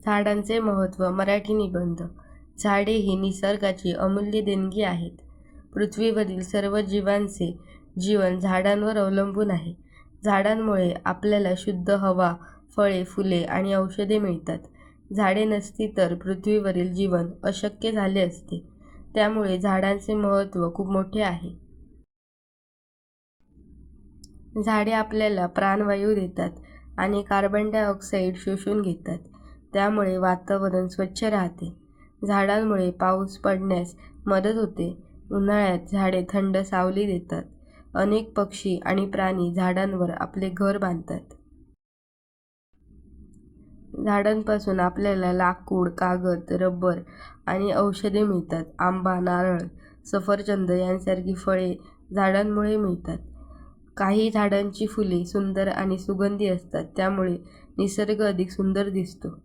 झाडांचे महत्त्व. मराठी निबंध. झाडे ही निसर्गाची अमूल्य देणगी आहेत. पृथ्वीवरील सर्व जीवांचे जीवन झाडांवर अवलंबून आहे. झाडांमुळे आपल्याला शुद्ध हवा, फळे, फुले आणि औषधे मिळतात. झाडे नसती तर पृथ्वीवरील जीवन अशक्य झाले असते. त्यामुळे झाडांचे महत्त्व खूप मोठे आहे. झाडे आपल्याला प्राणवायू देतात आणि कार्बन डायऑक्साईड शोषून घेतात. त्यामुळे वातावरण स्वच्छ राहते. झाडांमुळे पाऊस पडण्यास मदत होते. उन्हाळ्यात झाडे थंड सावली देतात. अनेक पक्षी आणि प्राणी झाडांवर आपले घर बांधतात. झाडांपासून आपल्याला लाकूड, कागद, रबर आणि औषधे मिळतात. आंबा, नारळ, सफरचंद यांसारखी फळे झाडांमुळे मिळतात. काही झाडांची फुले सुंदर आणि सुगंधी असतात. त्यामुळे निसर्ग अधिक सुंदर दिसतो.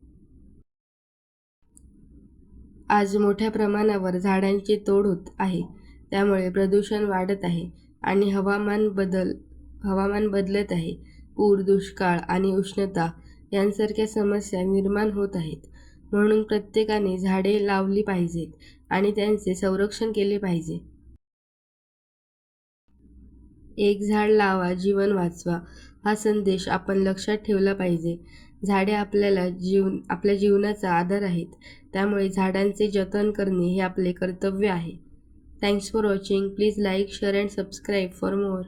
आज मोठ्या प्रमाणावर झाडांची तोड होत आहे. त्यामुळे प्रदूषण वाढत आहे आणि हवामान बदलत आहे. पूर, दुष्काळ आणि उष्णता यांसारख्या समस्या निर्माण होत आहेत. म्हणून प्रत्येकाने झाडे लावली पाहिजेत आणि त्यांचे संरक्षण केले पाहिजे. एक झाड लावा, जीवन वाचवा हा संदेश आपण लक्षात ठेवला पाहिजे. झाडे आपल्या जीवनाचा आधार आहेत. त्यामुळे झाडांचे जतन करणे हे आपले कर्तव्य आहे. Thanks for watching. Please like, share and subscribe for more.